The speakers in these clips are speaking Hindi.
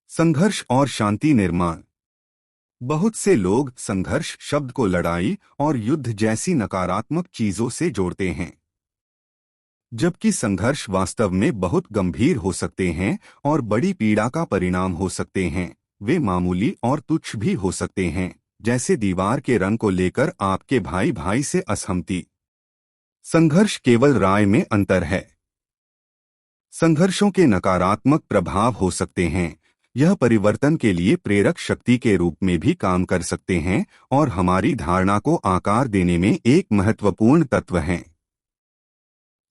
संघर्ष और शांति निर्माण। बहुत से लोग संघर्ष शब्द को लड़ाई और युद्ध जैसी नकारात्मक चीजों से जोड़ते हैं, जबकि संघर्ष वास्तव में बहुत गंभीर हो सकते हैं और बड़ी पीड़ा का परिणाम हो सकते हैं। वे मामूली और तुच्छ भी हो सकते हैं, जैसे दीवार के रंग को लेकर आपके भाई भाई से असहमति। संघर्ष केवल राय में अंतर है। संघर्षों के नकारात्मक प्रभाव हो सकते हैं। यह परिवर्तन के लिए प्रेरक शक्ति के रूप में भी काम कर सकते हैं और हमारी धारणा को आकार देने में एक महत्वपूर्ण तत्व हैं।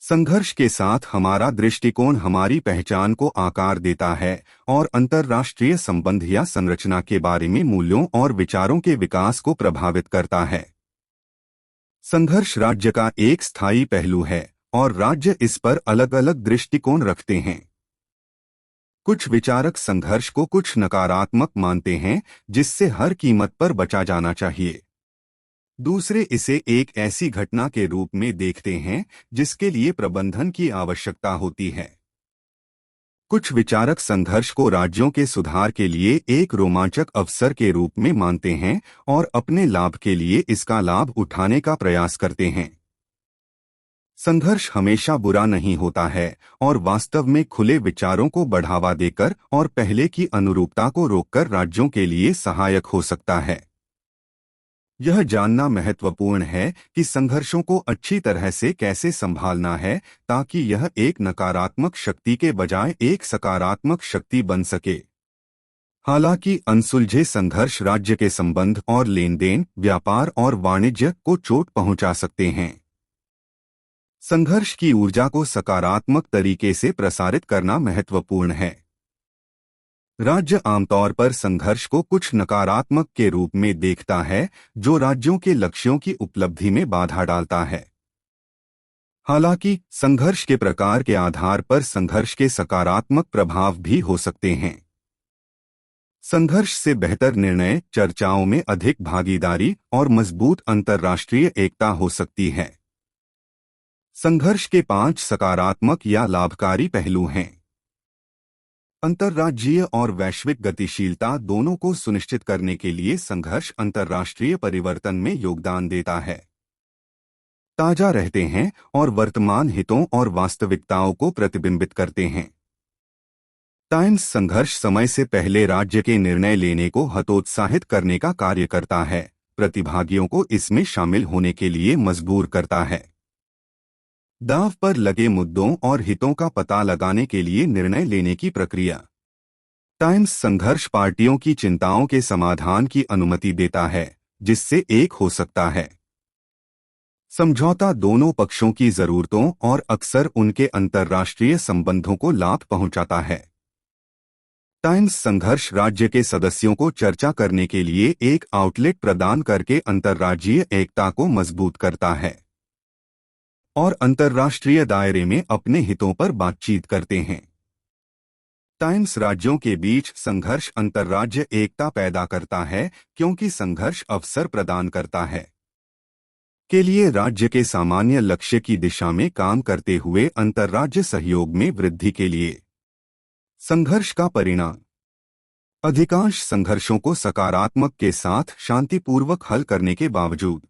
संघर्ष के साथ हमारा दृष्टिकोण हमारी पहचान को आकार देता है और अंतर्राष्ट्रीय संबंध या संरचना के बारे में मूल्यों और विचारों के विकास को प्रभावित करता है। संघर्ष राज्य का एक स्थायी पहलू है और राज्य इस पर अलग अलग दृष्टिकोण रखते हैं। कुछ विचारक संघर्ष को कुछ नकारात्मक मानते हैं जिससे हर कीमत पर बचा जाना चाहिए। दूसरे इसे एक ऐसी घटना के रूप में देखते हैं जिसके लिए प्रबंधन की आवश्यकता होती है। कुछ विचारक संघर्ष को राज्यों के सुधार के लिए एक रोमांचक अवसर के रूप में मानते हैं और अपने लाभ के लिए इसका लाभ उठाने का प्रयास करते हैं। संघर्ष हमेशा बुरा नहीं होता है और वास्तव में खुले विचारों को बढ़ावा देकर और पहले की अनुरूपता को रोककर राज्यों के लिए सहायक हो सकता है। यह जानना महत्वपूर्ण है कि संघर्षों को अच्छी तरह से कैसे संभालना है ताकि यह एक नकारात्मक शक्ति के बजाय एक सकारात्मक शक्ति बन सके। हालांकि अनसुलझे संघर्ष राज्य के संबंध और लेनदेन, व्यापार और वाणिज्य को चोट पहुंचा सकते हैं। संघर्ष की ऊर्जा को सकारात्मक तरीके से प्रसारित करना महत्वपूर्ण है। राज्य आमतौर पर संघर्ष को कुछ नकारात्मक के रूप में देखता है जो राज्यों के लक्ष्यों की उपलब्धि में बाधा डालता है। हालांकि संघर्ष के प्रकार के आधार पर संघर्ष के सकारात्मक प्रभाव भी हो सकते हैं। संघर्ष से बेहतर निर्णय, चर्चाओं में अधिक भागीदारी और मजबूत अंतर्राष्ट्रीय एकता हो सकती है। संघर्ष के 5 सकारात्मक या लाभकारी पहलू हैं। अंतर्राज्यीय और वैश्विक गतिशीलता दोनों को सुनिश्चित करने के लिए संघर्ष अंतर्राष्ट्रीय परिवर्तन में योगदान देता है, ताजा रहते हैं और वर्तमान हितों और वास्तविकताओं को प्रतिबिंबित करते हैं। टाइम्स संघर्ष समय से पहले राज्य के निर्णय लेने को हतोत्साहित करने का कार्य करता है, प्रतिभागियों को इसमें शामिल होने के लिए मजबूर करता है। दांव पर लगे मुद्दों और हितों का पता लगाने के लिए निर्णय लेने की प्रक्रिया। टाइम्स संघर्ष पार्टियों की चिंताओं के समाधान की अनुमति देता है, जिससे एक हो सकता है समझौता दोनों पक्षों की जरूरतों और अक्सर उनके अंतर्राष्ट्रीय संबंधों को लाभ पहुंचाता है। टाइम्स संघर्ष राज्य के सदस्यों को चर्चा करने के लिए एक आउटलेट प्रदान करके अंतर्राज्यीय एकता को मजबूत करता है और अंतर्राष्ट्रीय दायरे में अपने हितों पर बातचीत करते हैं। टाइम्स राज्यों के बीच संघर्ष अंतर्राज्य एकता पैदा करता है क्योंकि संघर्ष अवसर प्रदान करता है के लिए राज्य के सामान्य लक्ष्य की दिशा में काम करते हुए अंतर्राज्य सहयोग में वृद्धि के लिए। संघर्ष का परिणाम। अधिकांश संघर्षों को सकारात्मक के साथ शांतिपूर्वक हल करने के बावजूद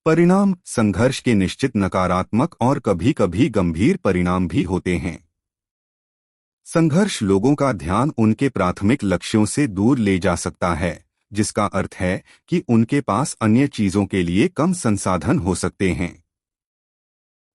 परिणाम संघर्ष के निश्चित नकारात्मक और कभी-कभी गंभीर परिणाम भी होते हैं। संघर्ष लोगों का ध्यान उनके प्राथमिक लक्ष्यों से दूर ले जा सकता है, जिसका अर्थ है कि उनके पास अन्य चीजों के लिए कम संसाधन हो सकते हैं।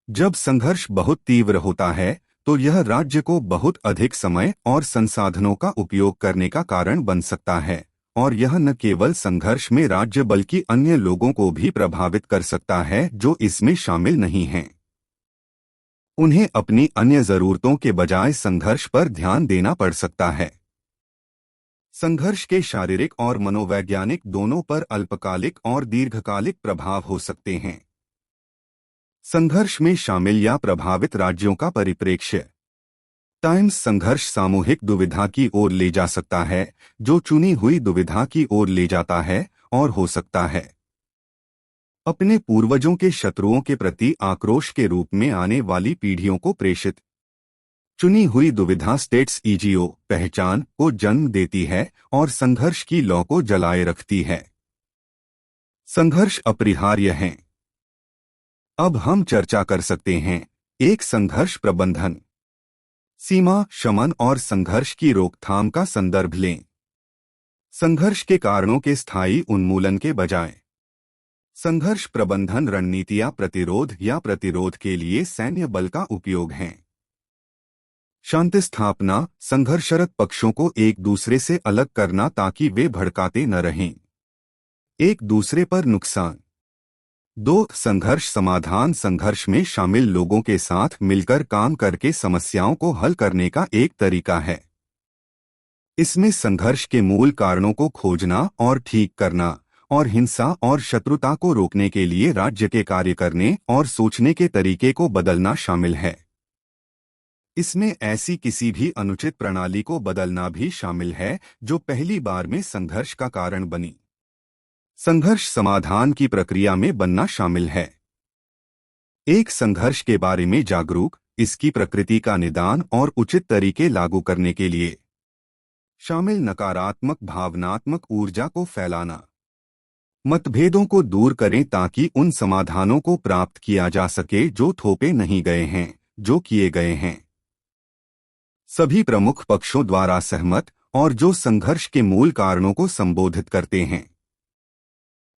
जब संघर्ष बहुत तीव्र होता है तो यह राज्य को बहुत अधिक समय और संसाधनों का उपयोग करने का कारण बन सकता है और यह न केवल संघर्ष में राज्य बल्कि अन्य लोगों को भी प्रभावित कर सकता है जो इसमें शामिल नहीं हैं। उन्हें अपनी अन्य जरूरतों के बजाय संघर्ष पर ध्यान देना पड़ सकता है। संघर्ष के शारीरिक और मनोवैज्ञानिक दोनों पर अल्पकालिक और दीर्घकालिक प्रभाव हो सकते हैं। संघर्ष में शामिल या प्रभावित राज्यों का परिप्रेक्ष्य। टाइम्स संघर्ष सामूहिक दुविधा की ओर ले जा सकता है, जो चुनी हुई दुविधा की ओर ले जाता है और हो सकता है अपने पूर्वजों के शत्रुओं के प्रति आक्रोश के रूप में आने वाली पीढ़ियों को प्रेषित चुनी हुई दुविधा स्टेट्स ईजीओ पहचान को जन्म देती है और संघर्ष की लौ को जलाए रखती है। संघर्ष अपरिहार्य हैं। अब हम चर्चा कर सकते हैं। एक, संघर्ष प्रबंधन। सीमा, शमन और संघर्ष की रोकथाम का संदर्भ लें। संघर्ष के कारणों के स्थायी उन्मूलन के बजाय संघर्ष प्रबंधन रणनीतियां प्रतिरोध या प्रतिरोध के लिए सैन्य बल का उपयोग हैं। शांति स्थापना, संघर्षरत पक्षों को एक दूसरे से अलग करना ताकि वे भड़काते न रहें, एक दूसरे पर नुकसान। 2, संघर्ष समाधान, संघर्ष में शामिल लोगों के साथ मिलकर काम करके समस्याओं को हल करने का एक तरीका है। इसमें संघर्ष के मूल कारणों को खोजना और ठीक करना और हिंसा और शत्रुता को रोकने के लिए राज्य के कार्य करने और सोचने के तरीके को बदलना शामिल है। इसमें ऐसी किसी भी अनुचित प्रणाली को बदलना भी शामिल है जो पहली बार में संघर्ष का कारण बनी। संघर्ष समाधान की प्रक्रिया में बनना शामिल है। एक, संघर्ष के बारे में जागरूक, इसकी प्रकृति का निदान और उचित तरीके लागू करने के लिए शामिल नकारात्मक भावनात्मक ऊर्जा को फैलाना। मतभेदों को दूर करें ताकि उन समाधानों को प्राप्त किया जा सके जो थोपे नहीं गए हैं, जो किए गए हैं सभी प्रमुख पक्षों द्वारा सहमत और जो संघर्ष के मूल कारणों को संबोधित करते हैं।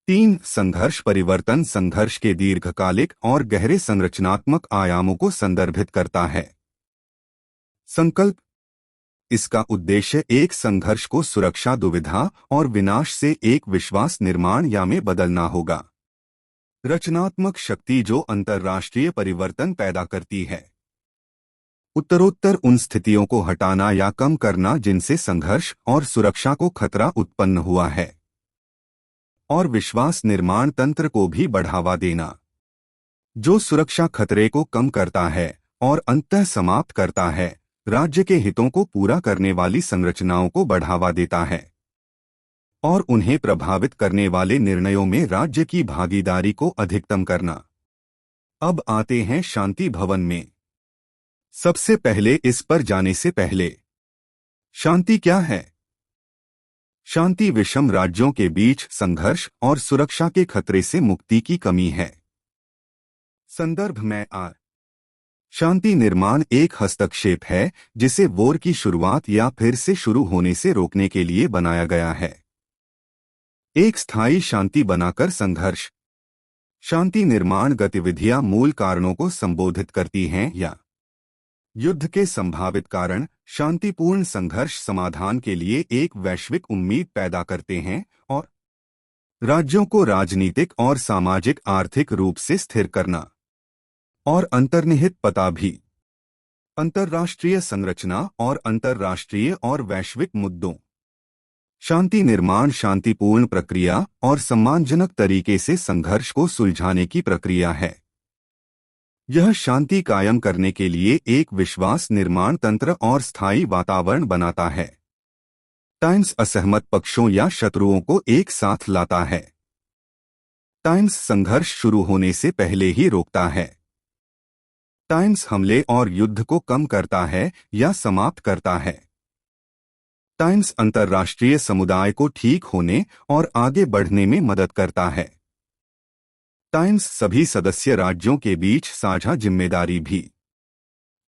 3, संघर्ष परिवर्तन, संघर्ष के दीर्घकालिक और गहरे संरचनात्मक आयामों को संदर्भित करता है। संकल्प, इसका उद्देश्य एक संघर्ष को सुरक्षा, दुविधा और विनाश से एक विश्वास निर्माण या में बदलना होगा। रचनात्मक शक्ति जो अंतर्राष्ट्रीय परिवर्तन पैदा करती है। उत्तरोत्तर उन स्थितियों को हटाना या कम करना जिनसे संघर्ष और सुरक्षा को खतरा उत्पन्न हुआ है, और विश्वास निर्माण तंत्र को भी बढ़ावा देना जो सुरक्षा खतरे को कम करता है और अंततः समाप्त करता है, राज्य के हितों को पूरा करने वाली संरचनाओं को बढ़ावा देता है और उन्हें प्रभावित करने वाले निर्णयों में राज्य की भागीदारी को अधिकतम करना। अब आते हैं शांति भवन में। सबसे पहले, इस पर जाने से पहले, शांति क्या है? शांति विषम राज्यों के बीच संघर्ष और सुरक्षा के खतरे से मुक्ति की कमी है। संदर्भ में शांति निर्माण एक हस्तक्षेप है जिसे वॉर की शुरुआत या फिर से शुरू होने से रोकने के लिए बनाया गया है। एक स्थायी शांति बनाकर संघर्ष। शांति निर्माण गतिविधियां मूल कारणों को संबोधित करती हैं या युद्ध के संभावित कारण शांतिपूर्ण संघर्ष समाधान के लिए एक वैश्विक उम्मीद पैदा करते हैं और राज्यों को राजनीतिक और सामाजिक आर्थिक रूप से स्थिर करना और अंतर्निहित पता भी। अंतर्राष्ट्रीय संरचना और अंतर्राष्ट्रीय और वैश्विक मुद्दों। शांति निर्माण शांतिपूर्ण प्रक्रिया और सम्मानजनक तरीके से संघर्ष को सुलझाने की प्रक्रिया है। यह शांति कायम करने के लिए एक विश्वास निर्माण तंत्र और स्थायी वातावरण बनाता है। टाइम्स असहमत पक्षों या शत्रुओं को एक साथ लाता है। टाइम्स संघर्ष शुरू होने से पहले ही रोकता है। टाइम्स हमले और युद्ध को कम करता है या समाप्त करता है। टाइम्स अंतर्राष्ट्रीय समुदाय को ठीक होने और आगे बढ़ने में मदद करता है। टाइम्स सभी सदस्य राज्यों के बीच साझा जिम्मेदारी भी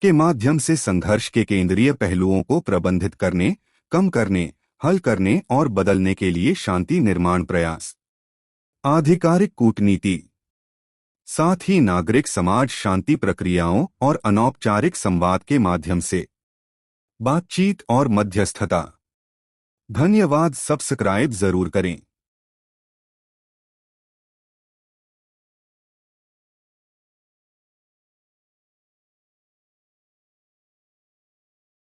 के माध्यम से संघर्ष के केंद्रीय पहलुओं को प्रबंधित करने, कम करने, हल करने और बदलने के लिए शांति निर्माण प्रयास। आधिकारिक कूटनीति, साथ ही नागरिक समाज शांति प्रक्रियाओं और अनौपचारिक संवाद के माध्यम से बातचीत और मध्यस्थता। धन्यवाद। सब्सक्राइब जरूर करें।